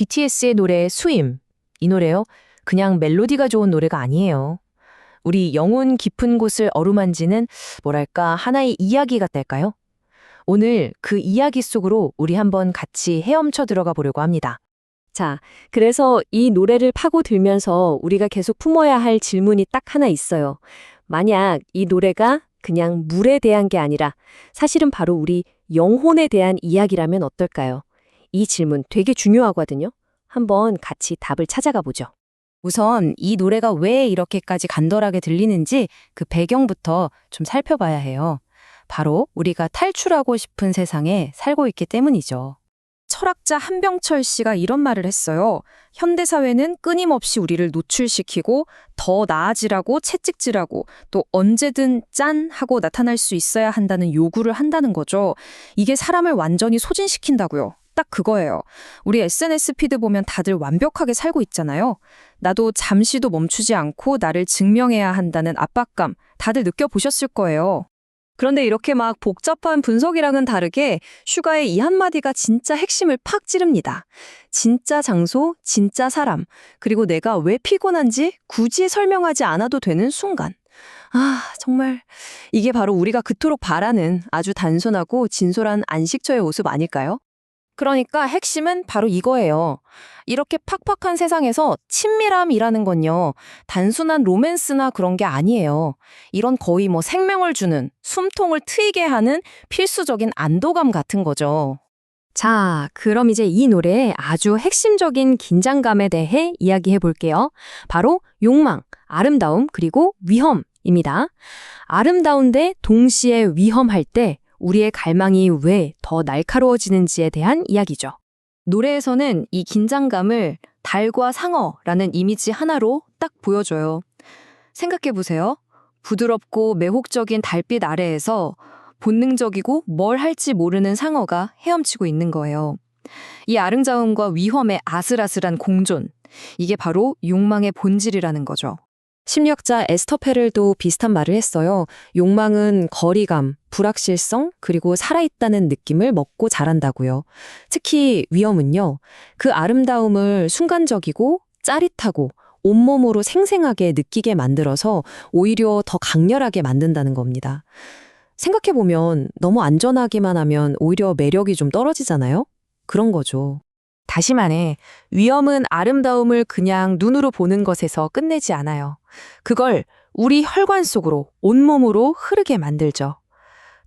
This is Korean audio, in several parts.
BTS의 노래 스임. 이 노래요. 그냥 멜로디가 좋은 노래가 아니에요. 우리 영혼 깊은 곳을 어루만지는 뭐랄까 하나의 이야기 같달까요? 오늘 그 이야기 속으로 우리 한번 같이 헤엄쳐 들어가 보려고 합니다. 자, 그래서 이 노래를 파고들면서 우리가 계속 품어야 할 질문이 딱 하나 있어요. 만약 이 노래가 그냥 물에 대한 게 아니라 사실은 바로 우리 영혼에 대한 이야기라면 어떨까요? 이 질문 되게 중요하거든요. 한번 같이 답을 찾아가 보죠. 우선 이 노래가 왜 이렇게까지 간절하게 들리는지 그 배경부터 좀 살펴봐야 해요. 바로 우리가 탈출하고 싶은 세상에 살고 있기 때문이죠. 철학자 한병철 씨가 이런 말을 했어요. 현대사회는 끊임없이 우리를 노출시키고 더 나아지라고 채찍질하고 또 언제든 짠 하고 나타날 수 있어야 한다는 요구를 한다는 거죠. 이게 사람을 완전히 소진시킨다고요. 딱 그거예요. 우리 SNS 피드 보면 다들 완벽하게 살고 있잖아요. 나도 잠시도 멈추지 않고 나를 증명해야 한다는 압박감 다들 느껴보셨을 거예요. 그런데 이렇게 막 복잡한 분석이랑은 다르게 슈가의 이 한마디가 진짜 핵심을 팍 찌릅니다. 진짜 장소, 진짜 사람, 그리고 내가 왜 피곤한지 굳이 설명하지 않아도 되는 순간. 아, 정말 이게 바로 우리가 그토록 바라는 아주 단순하고 진솔한 안식처의 모습 아닐까요? 그러니까 핵심은 바로 이거예요. 이렇게 팍팍한 세상에서 친밀함이라는 건요, 단순한 로맨스나 그런 게 아니에요. 이런 거의 생명을 주는, 숨통을 트이게 하는 필수적인 안도감 같은 거죠. 자, 그럼 이제 이 노래의 아주 핵심적인 긴장감에 대해 이야기해 볼게요. 바로 욕망, 아름다움, 그리고 위험입니다. 아름다운데 동시에 위험할 때 우리의 갈망이 왜 더 날카로워지는지에 대한 이야기죠. 노래에서는 이 긴장감을 달과 상어라는 이미지 하나로 딱 보여줘요. 생각해보세요. 부드럽고 매혹적인 달빛 아래에서 본능적이고 뭘 할지 모르는 상어가 헤엄치고 있는 거예요. 이 아름다움과 위험의 아슬아슬한 공존, 이게 바로 욕망의 본질이라는 거죠. 심리학자 에스터 페렐도 비슷한 말을 했어요. 욕망은 거리감, 불확실성, 그리고 살아있다는 느낌을 먹고 자란다고요. 특히 위험은요, 그 아름다움을 순간적이고 짜릿하고 온몸으로 생생하게 느끼게 만들어서 오히려 더 강렬하게 만든다는 겁니다. 생각해보면 너무 안전하기만 하면 오히려 매력이 좀 떨어지잖아요? 그런 거죠. 다시 말해, 위험은 아름다움을 그냥 눈으로 보는 것에서 끝내지 않아요. 그걸 우리 혈관 속으로, 온몸으로 흐르게 만들죠.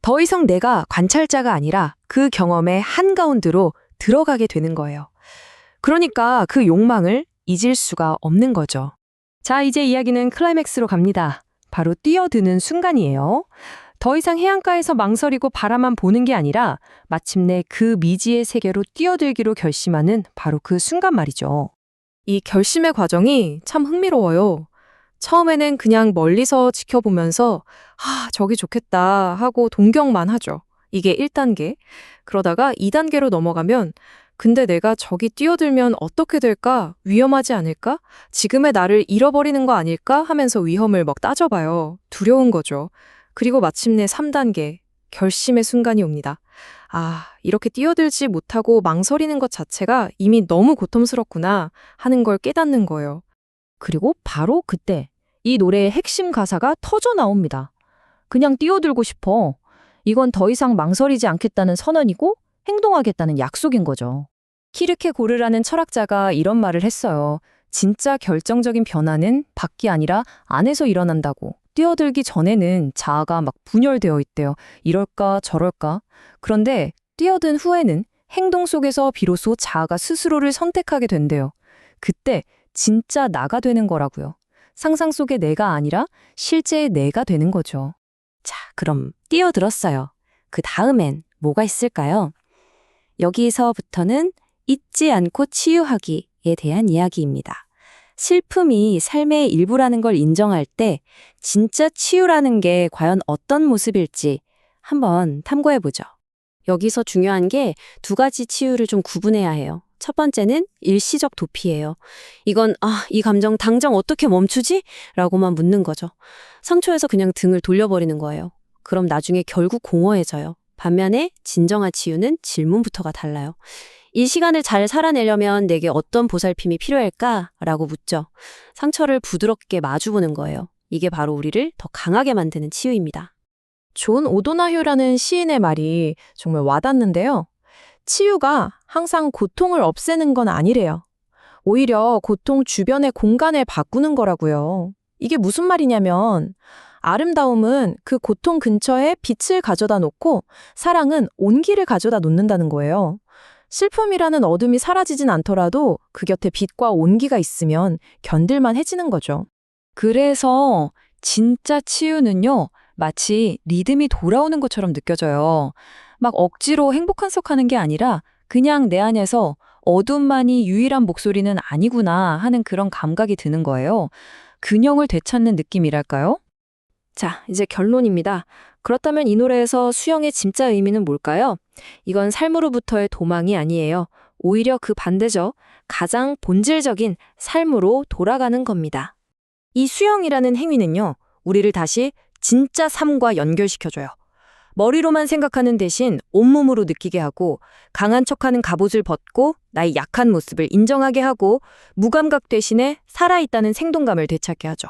더 이상 내가 관찰자가 아니라 그 경험의 한가운데로 들어가게 되는 거예요. 그러니까 그 욕망을 잊을 수가 없는 거죠. 자, 이제 이야기는 클라이맥스로 갑니다. 바로 뛰어드는 순간이에요. 더 이상 해안가에서 망설이고 바라만 보는 게 아니라 마침내 그 미지의 세계로 뛰어들기로 결심하는 바로 그 순간 말이죠. 이 결심의 과정이 참 흥미로워요. 처음에는 그냥 멀리서 지켜보면서 저기 좋겠다 하고 동경만 하죠. 이게 1단계. 그러다가 2단계로 넘어가면 근데 내가 저기 뛰어들면 어떻게 될까? 위험하지 않을까? 지금의 나를 잃어버리는 거 아닐까? 하면서 위험을 막 따져봐요. 두려운 거죠. 그리고 마침내 3단계, 결심의 순간이 옵니다. 이렇게 뛰어들지 못하고 망설이는 것 자체가 이미 너무 고통스럽구나 하는 걸 깨닫는 거예요. 그리고 바로 그때 이 노래의 핵심 가사가 터져 나옵니다. 그냥 뛰어들고 싶어. 이건 더 이상 망설이지 않겠다는 선언이고 행동하겠다는 약속인 거죠. 키르케고르라는 철학자가 이런 말을 했어요. 진짜 결정적인 변화는 밖이 아니라 안에서 일어난다고. 뛰어들기 전에는 자아가 막 분열되어 있대요. 이럴까 저럴까. 그런데 뛰어든 후에는 행동 속에서 비로소 자아가 스스로를 선택하게 된대요. 그때 진짜 나가 되는 거라고요. 상상 속의 내가 아니라 실제의 내가 되는 거죠. 자, 그럼 뛰어들었어요. 그 다음엔 뭐가 있을까요? 여기서부터는 잊지 않고 치유하기에 대한 이야기입니다. 슬픔이 삶의 일부라는 걸 인정할 때 진짜 치유라는 게 과연 어떤 모습일지 한번 탐구해보죠. 여기서 중요한 게 2가지 치유를 좀 구분해야 해요. 첫 번째는 일시적 도피예요. 이건 이 감정 당장 어떻게 멈추지? 라고만 묻는 거죠. 상처에서 그냥 등을 돌려버리는 거예요. 그럼 나중에 결국 공허해져요. 반면에 진정한 치유는 질문부터가 달라요. 이 시간을 잘 살아내려면 내게 어떤 보살핌이 필요할까? 라고 묻죠. 상처를 부드럽게 마주보는 거예요. 이게 바로 우리를 더 강하게 만드는 치유입니다. 존 오도나휴라는 시인의 말이 정말 와닿는데요. 치유가 항상 고통을 없애는 건 아니래요. 오히려 고통 주변의 공간을 바꾸는 거라고요. 이게 무슨 말이냐면 아름다움은 그 고통 근처에 빛을 가져다 놓고 사랑은 온기를 가져다 놓는다는 거예요. 슬픔이라는 어둠이 사라지진 않더라도 그 곁에 빛과 온기가 있으면 견딜만 해지는 거죠. 그래서 진짜 치유는요, 마치 리듬이 돌아오는 것처럼 느껴져요. 막 억지로 행복한 척하는 게 아니라 그냥 내 안에서 어둠만이 유일한 목소리는 아니구나 하는 그런 감각이 드는 거예요. 균형을 되찾는 느낌이랄까요? 자, 이제 결론입니다. 그렇다면 이 노래에서 수영의 진짜 의미는 뭘까요? 이건 삶으로부터의 도망이 아니에요. 오히려 그 반대죠. 가장 본질적인 삶으로 돌아가는 겁니다. 이 수영이라는 행위는요, 우리를 다시 진짜 삶과 연결시켜줘요. 머리로만 생각하는 대신 온몸으로 느끼게 하고 강한 척하는 갑옷을 벗고 나의 약한 모습을 인정하게 하고 무감각 대신에 살아있다는 생동감을 되찾게 하죠.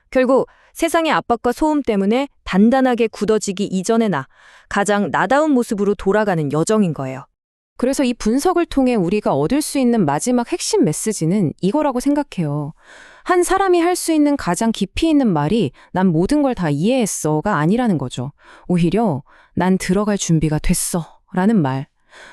결국 세상의 압박과 소음 때문에 단단하게 굳어지기 이전의 나, 가장 나다운 모습으로 돌아가는 여정인 거예요. 그래서 이 분석을 통해 우리가 얻을 수 있는 마지막 핵심 메시지는 이거라고 생각해요. 한 사람이 할 수 있는 가장 깊이 있는 말이 난 모든 걸 다 이해했어가 아니라는 거죠. 오히려 난 들어갈 준비가 됐어 라는 말.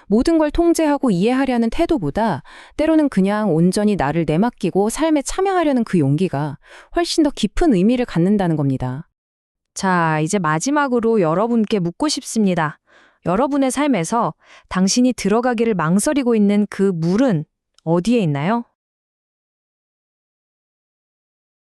모든 걸 통제하고 이해하려는 태도보다 때로는 그냥 온전히 나를 내맡기고 삶에 참여하려는 그 용기가 훨씬 더 깊은 의미를 갖는다는 겁니다. 자, 이제 마지막으로 여러분께 묻고 싶습니다. 여러분의 삶에서 당신이 들어가기를 망설이고 있는 그 물은 어디에 있나요?